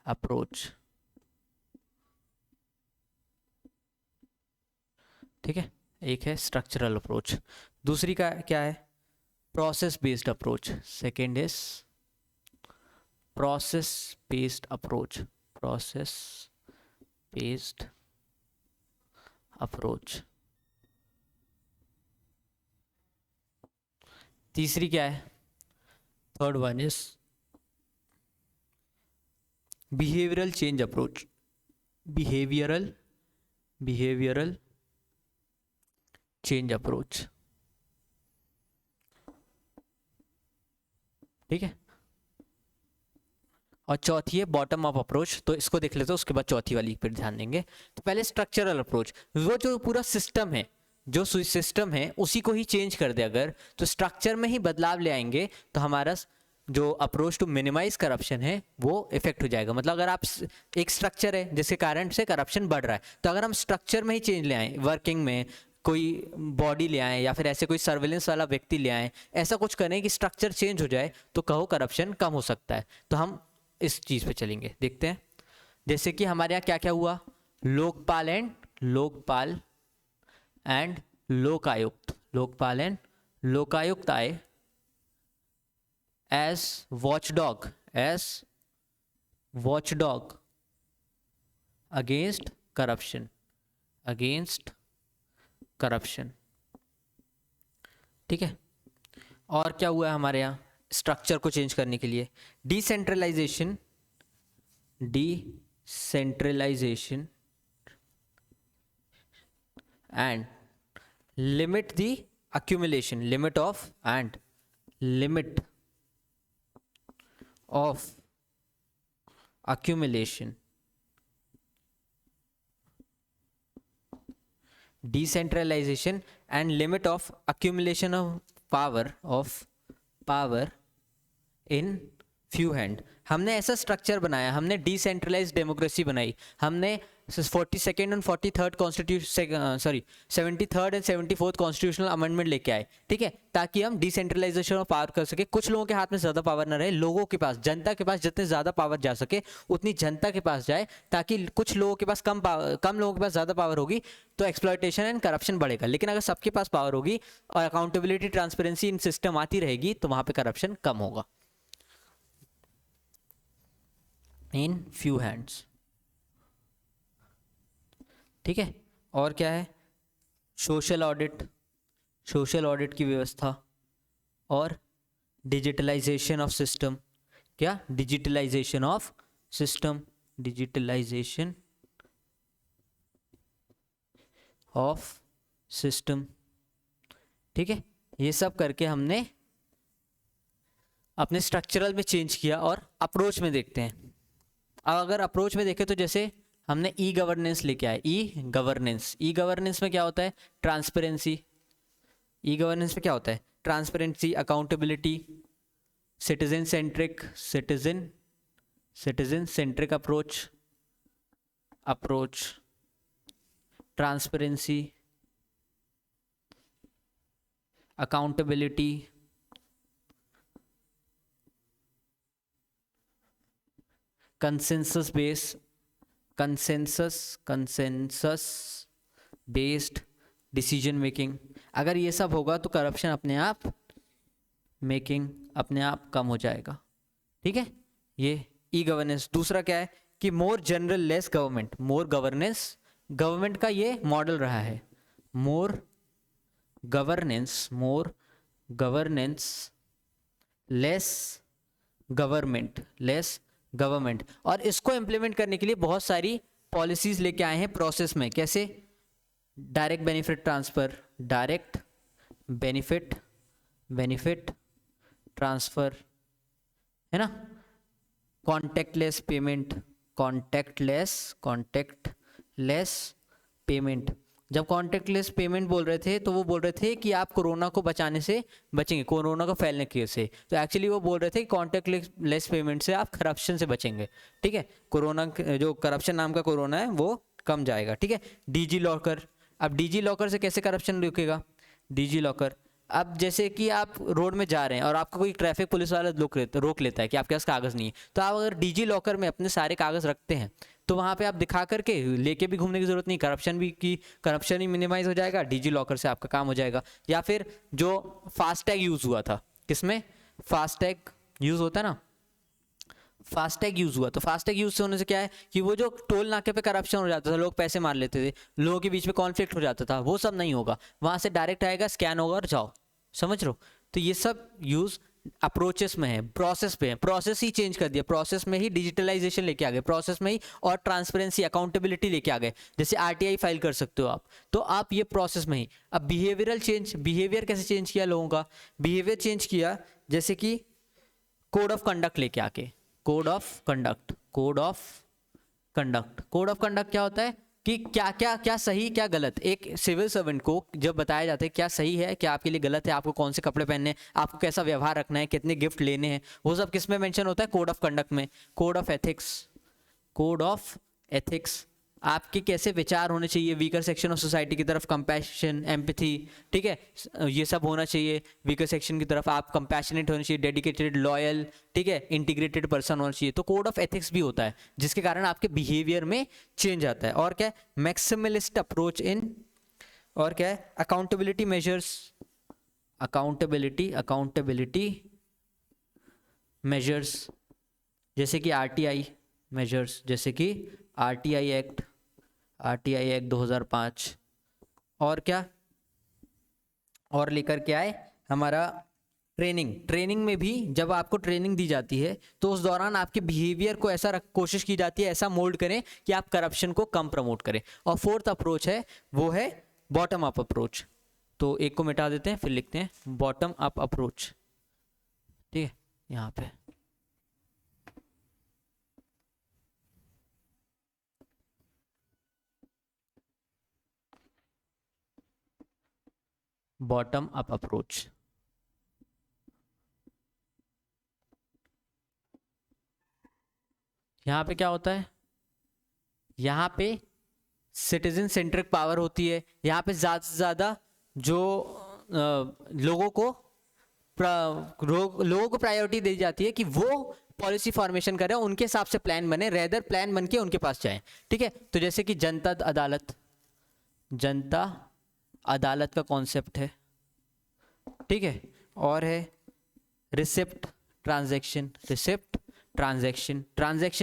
अप्रोच, ठीक है, एक है स्ट्रक्चरल अप्रोच। दूसरी का क्या है? Process based approach. Second is process based approach. Process based approach. तीसरी क्या है? Third one is behavioural change approach. Behavioural change approach. ठीक है, और चौथी है बॉटम अप अप्रोच। तो इसको देख लेते हैं, उसके बाद चौथी वाली पर ध्यान देंगे। तो पहले स्ट्रक्चरल अप्रोच, वो जो पूरा सिस्टम है, जो सिस्टम है उसी को ही चेंज कर दे अगर, तो स्ट्रक्चर में ही बदलाव ले आएंगे तो हमारा जो अप्रोच टू मिनिमाइज करप्शन है वो इफेक्ट हो जाएगा। मतलब अगर आप एक स्ट्रक्चर है जिसके कारण से करप्शन बढ़ रहा है, तो अगर हम स्ट्रक्चर में ही चेंज ले आए, वर्किंग में कोई बॉडी ले आए या फिर ऐसे कोई सर्विलेंस वाला व्यक्ति ले आए, ऐसा कुछ करें कि स्ट्रक्चर चेंज हो जाए, तो कहो करप्शन कम हो सकता है। तो हम इस चीज़ पे चलेंगे, देखते हैं। जैसे कि हमारे यहाँ क्या क्या हुआ? लोकपाल एंड लोकायुक्त। लोकपाल एंड लोकायुक्त आए as watchdog against corruption। ठीक है, और क्या हुआ है हमारे यहाँ स्ट्रक्चर को चेंज करने के लिए? Decentralization and limit the accumulation, limit of accumulation। decentralization and limit of accumulation of power in few hand। हमने ऐसा स्ट्रक्चर बनाया, हमने डिसेंट्रलाइज डेमोक्रेसी बनाई, हमने 42nd and 43rd constitution 73rd and 74th constitutional amendment लेके आए। ठीक है, ताकि हम डिसेंट्रलाइजेशन ऑफ पावर कर सके, कुछ लोगों के हाथ में ज़्यादा पावर ना रहे, लोगों के पास, जनता के पास जितने ज़्यादा पावर जा सके उतनी जनता के पास जाए, ताकि कुछ लोगों के पास कम लोगों के पास ज़्यादा पावर होगी तो एक्सप्लॉयटेशन एंड करप्शन बढ़ेगा। लेकिन अगर सबके पास पावर होगी और अकाउंटेबिलिटी ट्रांसपेरेंसी इन सिस्टम आती रहेगी तो वहाँ पर करप्शन कम होगा। In few hands. ठीक है, और क्या है? सोशल ऑडिट की व्यवस्था और डिजिटलाइजेशन ऑफ सिस्टम। क्या? डिजिटलाइजेशन ऑफ सिस्टम ठीक है, ये सब करके हमने अपने स्ट्रक्चरल में चेंज किया। और अप्रोच में देखते हैं। अब अगर अप्रोच में देखें तो जैसे हमने ई गवर्नेंस लेके आए। ई गवर्नेंस में क्या होता है? ट्रांसपेरेंसी। ई गवर्नेंस में क्या होता है? Transparency, accountability, citizen centric approach, transparency, accountability, consensus based decision making. अगर ये सब होगा तो करप्शन अपने आप कम हो जाएगा। ठीक है, ये ई गवर्नेंस। दूसरा क्या है कि मोर जनरल लेस गवर्नमेंट, मोर गवर्नेंस, गवर्नमेंट का ये मॉडल रहा है, मोर गवर्नेंस लेस गवर्नमेंट। और इसको इम्प्लीमेंट करने के लिए बहुत सारी पॉलिसीज लेके आए हैं प्रोसेस में। कैसे? डायरेक्ट बेनिफिट ट्रांसफर, है ना, कॉन्टैक्टलेस पेमेंट। जब कॉन्टैक्टलेस पेमेंट बोल रहे थे तो वो बोल रहे थे कि आप कोरोना को बचेंगे, कोरोना को फैलने की से। तो एक्चुअली वो बोल रहे थे कि कॉन्टैक्टलेस पेमेंट से आप करप्शन से बचेंगे। ठीक है, कोरोना जो करप्शन नाम का कोरोना है वो कम जाएगा। ठीक है, डिजी लॉकर। अब डिजी लॉकर से कैसे करप्शन रुकेगा? डिजी लॉकर, अब जैसे कि आप रोड में जा रहे हैं और आपको कोई ट्रैफिक पुलिस वाला रोक लेता है कि आपके पास कागज़ नहीं है, तो आप अगर डिजी लॉकर में अपने सारे कागज़ रखते हैं तो वहाँ पे आप दिखा करके लेके भी घूमने की ज़रूरत नहीं, करप्शन ही मिनिमाइज हो जाएगा, डिजी लॉकर से आपका काम हो जाएगा। या फिर जो फास्टैग यूज़ हुआ था, किसमें फास्टैग यूज़ होता है ना, फास्टैग यूज़ हुआ, तो फास्टैग यूज़ से होने से क्या है कि वो जो टोल नाके पे करप्शन हो जाता था, लोग पैसे मार लेते थे, लोगों के बीच में कॉन्फ्लिक्ट हो जाता था, वो सब नहीं होगा। वहाँ से डायरेक्ट आएगा, स्कैन होगा और जाओ। समझ रहे हो? तो ये सब यूज़ अप्रोचेस में है, प्रोसेस पे है। प्रोसेस ही चेंज कर दिया, प्रोसेस में ही डिजिटलाइजेशन लेके आ गए, प्रोसेस में ही और ट्रांसपेरेंसी अकाउंटेबिलिटी लेके आ गए। जैसे आरटीआई फाइल कर सकते हो आप, तो आप ये प्रोसेस में ही। अब बिहेवियरल चेंज, बिहेवियर कैसे चेंज किया लोगों का? बिहेवियर चेंज किया जैसे कि कोड ऑफ कंडक्ट लेके आके, कोड ऑफ कंडक्ट क्या होता है कि क्या सही क्या गलत। एक सिविल सर्वेंट को जब बताया जाता है क्या सही है क्या आपके लिए गलत है, आपको कौन से कपड़े पहनने हैं, आपको कैसा व्यवहार रखना है, कितने गिफ्ट लेने हैं, वो सब किस में मेंशन होता है? कोड ऑफ कंडक्ट में। कोड ऑफ एथिक्स, आपके कैसे विचार होने चाहिए वीकर सेक्शन ऑफ सोसाइटी की तरफ, कंपैशन, एम्पैथी। ठीक है, ये सब होना चाहिए वीकर सेक्शन की तरफ। आप कंपैशनेट होने चाहिए, डेडिकेटेड, लॉयल, ठीक है, इंटीग्रेटेड पर्सन होना चाहिए। तो कोड ऑफ एथिक्स भी होता है जिसके कारण आपके बिहेवियर में चेंज आता है। और क्या है? मैक्सिमलिस्ट अप्रोच इन, और क्या है? अकाउंटेबिलिटी मेजर्स, जैसे कि आरटीआई मेजर्स, जैसे कि आरटीआई एक्ट 2005। और क्या और लेकर के आए? हमारा ट्रेनिंग में भी जब आपको ट्रेनिंग दी जाती है तो उस दौरान आपके बिहेवियर को ऐसा कोशिश की जाती है, ऐसा मोल्ड करें कि आप करप्शन को कम प्रमोट करें। और फोर्थ अप्रोच है वो है बॉटम अप अप्रोच। तो एक को मिटा देते हैं, फिर लिखते हैं बॉटम अप अप्रोच। ठीक है, यहाँ पे बॉटम अप अप्रोच। यहाँ पे क्या होता है? यहाँ पे सिटीजन सेंट्रिक पावर होती है। यहाँ पे ज़्यादा से ज़्यादा जो लोगों को प्रायोरिटी दी जाती है कि वो पॉलिसी फॉर्मेशन करें, उनके हिसाब से प्लान बने, रेदर प्लान बन के उनके पास जाए। ठीक है, तो जैसे कि जनता अदालत का कॉन्सेप्ट है। ठीक है, और है रिसिप्ट ट्रांजैक्शन।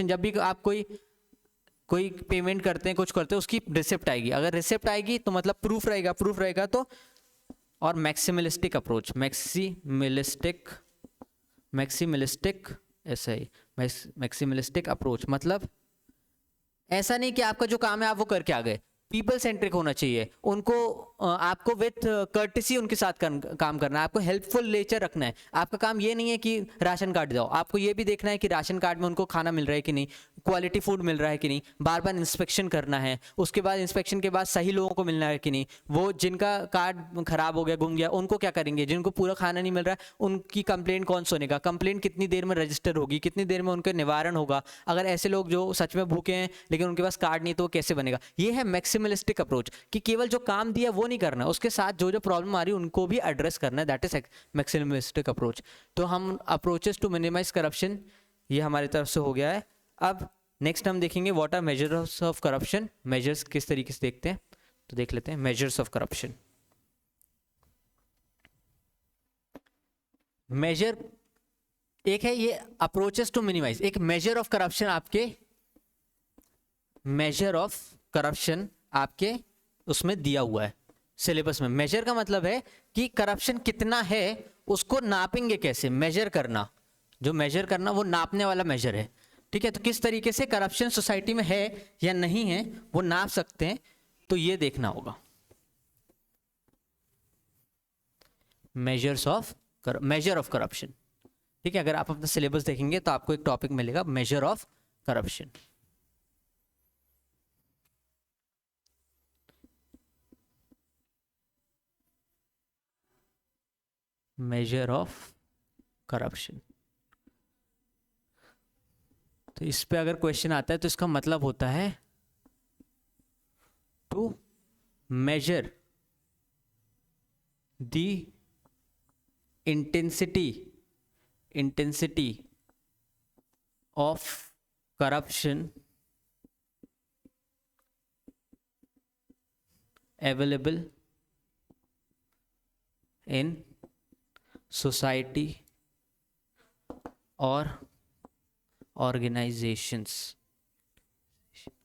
जब भी आप कोई पेमेंट करते हैं, कुछ करते हैं, उसकी रिसिप्ट आएगी। अगर रिसिप्ट आएगी तो मतलब प्रूफ रहेगा तो। और मैक्सिमलिस्टिक अप्रोच, मैक्सिमलिस्टिक अप्रोच मतलब ऐसा नहीं कि आपका जो काम है आप वो करके आ गए, पीपल सेंट्रिक होना चाहिए, उनको आपको विथ कर्टेसी उनके साथ काम करना है, आपको हेल्पफुल नेचर रखना है। आपका काम ये नहीं है कि राशन कार्ड जाओ, आपको ये भी देखना है कि राशन कार्ड में उनको खाना मिल रहा है कि नहीं, क्वालिटी फूड मिल रहा है कि नहीं, बार बार इंस्पेक्शन करना है। उसके बाद इंस्पेक्शन के बाद सही लोगों को मिलना है कि नहीं, वो जिनका कार्ड खराब हो गया, गुम गया, उनको क्या करेंगे, जिनको पूरा खाना नहीं मिल रहा है उनकी कंप्लेंट कौन सुनेगा, कंप्लेंट कितनी देर में रजिस्टर होगी, कितनी देर में उनके निवारण होगा। अगर ऐसे लोग जो सच में भूखे हैं लेकिन उनके पास कार्ड नहीं तो वो कैसे बनेगा। ये है मैक्सिमलिस्टिक अप्रोच कि केवल जो काम दिया वो नहीं करना, उसके साथ जो जो प्रॉब्लम आ रही है उनको भी एड्रेस करना है। That is maximalistic approach. तो हम अप्रोचेस टू मिनिमाइज करप्शन ये हमारी तरफ से हो गया है। अब नेक्स्ट हम देखेंगे what are measures of corruption. Measures किस तरीके से देखते हैं तो देख लेते हैं। मेजर्स ऑफ करप्शन, मेजर एक है ये अप्रोचेस टू मिनिमाइज, एक मेजर ऑफ करप्शन आपके, मेजर ऑफ करप्शन आपके उसमें दिया हुआ है सिलेबस में। मेजर का मतलब है कि करप्शन कितना है उसको नापेंगे कैसे, मेजर करना, जो मेजर करना वो नापने वाला मेजर है। ठीक है, तो किस तरीके से करप्शन सोसाइटी में है या नहीं है वो नाप सकते हैं, तो ये देखना होगा। Measure of corruption. ठीक है, अगर आप अपना सिलेबस देखेंगे तो आपको एक टॉपिक मिलेगा measure of corruption. Measure of corruption, तो इस पे अगर क्वेश्चन आता है तो इसका मतलब होता है to measure the intensity of corruption available in society और ऑर्गेनाइजेशंस।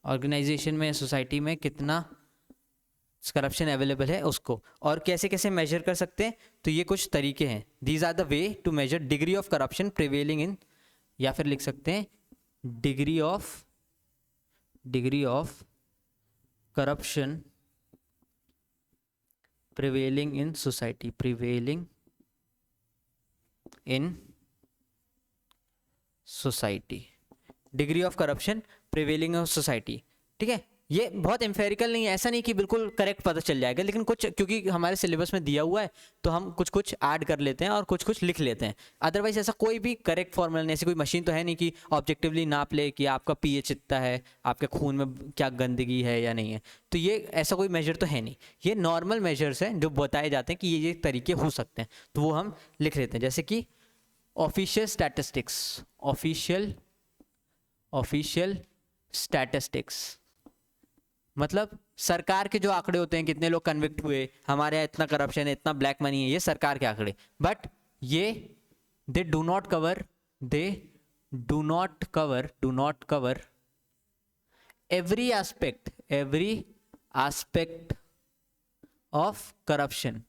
ऑर्गेनाइजेशन में, सोसाइटी में कितना करप्शन अवेलेबल है उसको, और कैसे कैसे मेजर कर सकते हैं, तो ये कुछ तरीके हैं। These are the way to measure degree of corruption prevailing in, या फिर लिख सकते हैं degree of corruption prevailing in society, prevailing in society, degree of corruption prevailing in society. ठीक है, ये बहुत एम्फेरिकल नहीं है, ऐसा नहीं कि बिल्कुल करेक्ट पता चल जाएगा, लेकिन कुछ क्योंकि हमारे सिलेबस में दिया हुआ है तो हम कुछ कुछ ऐड कर लेते हैं और कुछ कुछ लिख लेते हैं। अदरवाइज ऐसा कोई भी करेक्ट फॉर्मूला नहीं, ऐसी कोई मशीन तो है नहीं कि ऑब्जेक्टिवली नाप ले कि आपका पीएच इतना है, आपके खून में क्या गंदगी है या नहीं है। तो ये ऐसा कोई मेजर तो है नहीं, ये नॉर्मल मेजर्स हैं जो बताए जाते हैं कि ये तरीके हो सकते हैं, तो वो हम लिख लेते हैं। जैसे कि ऑफिशियल स्टैटिस्टिक्स, ऑफिशियल स्टैटिस्टिक्स मतलब सरकार के जो आंकड़े होते हैं, कितने लोग कन्विक्ट हुए, हमारे यहाँ इतना करप्शन है, इतना ब्लैक मनी है, ये सरकार के आंकड़े। बट ये they do not cover every aspect of corruption.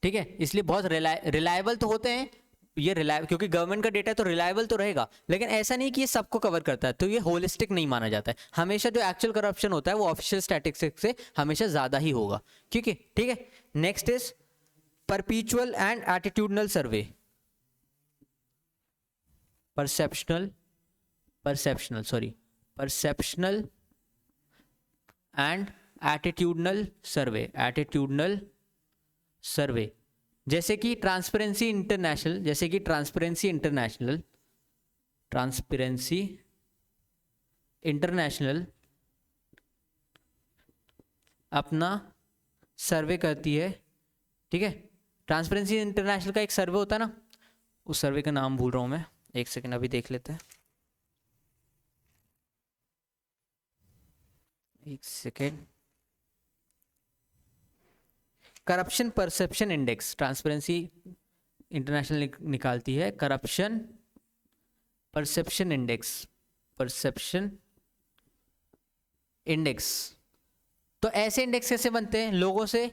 ठीक है, इसलिए बहुत रिलायबल तो होते हैं ये, रिलायबल क्योंकि गवर्नमेंट का डेटा है तो रिलायबल तो रहेगा, लेकिन ऐसा नहीं कि ये सबको कवर करता है, तो ये होलिस्टिक नहीं माना जाता है। हमेशा जो एक्चुअल करप्शन होता है वो ऑफिशियल स्टैटिस्टिक्स से हमेशा ज्यादा ही होगा। ठीक है, next is perceptual and attitudinal survey, perceptional and attitudinal survey, जैसे कि ट्रांसपेरेंसी इंटरनेशनल अपना सर्वे करती है। ठीक है, ट्रांसपेरेंसी इंटरनेशनल का एक सर्वे होता है ना, उस सर्वे का नाम भूल रहा हूं मैं, एक सेकंड अभी देख लेते हैं, एक second. Corruption perception index, transparency international निकालती है करप्शन परसेप्शन इंडेक्स। तो ऐसे इंडेक्स कैसे बनते हैं, लोगों से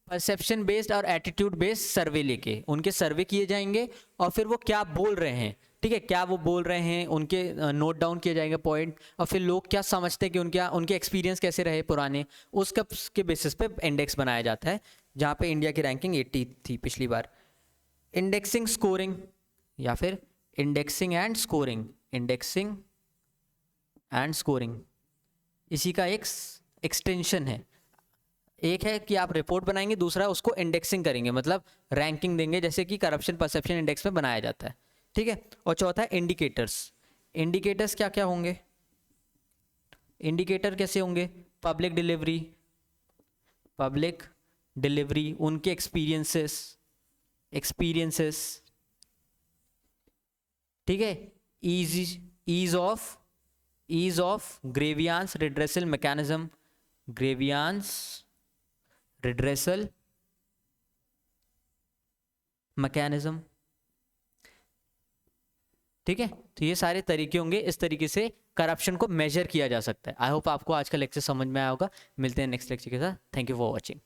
परसेप्शन बेस्ड और एटीट्यूड बेस्ड सर्वे लेके उनके सर्वे किए जाएंगे और फिर वो क्या बोल रहे हैं ठीक है, क्या वो बोल रहे हैं, उनके नोट डाउन किए जाएंगे पॉइंट, और फिर लोग क्या समझते हैं कि उनके एक्सपीरियंस कैसे रहे पुराने, उसके बेसिस पे इंडेक्स बनाया जाता है, जहाँ पे इंडिया की रैंकिंग 80 थी पिछली बार। इंडेक्सिंग स्कोरिंग या फिर indexing and scoring, indexing and scoring इसी का एक एक्सटेंशन है। एक है कि आप रिपोर्ट बनाएंगे, दूसरा उसको इंडेक्सिंग करेंगे, मतलब रैंकिंग देंगे, जैसे कि करप्शन परसेप्शन इंडेक्स में बनाया जाता है, ठीक है। और चौथा है इंडिकेटर्स। इंडिकेटर्स क्या क्या होंगे, इंडिकेटर कैसे होंगे, पब्लिक डिलीवरी, उनके एक्सपीरियंसेस, ठीक है, ease of grievance redressal mechanism, grievance redressal mechanism, ठीक है। तो ये सारे तरीके होंगे, इस तरीके से करप्शन को मेजर किया जा सकता है। आई होप आपको आज का लेक्चर समझ में आया होगा। मिलते हैं नेक्स्ट लेक्चर के साथ। Thank you for watching.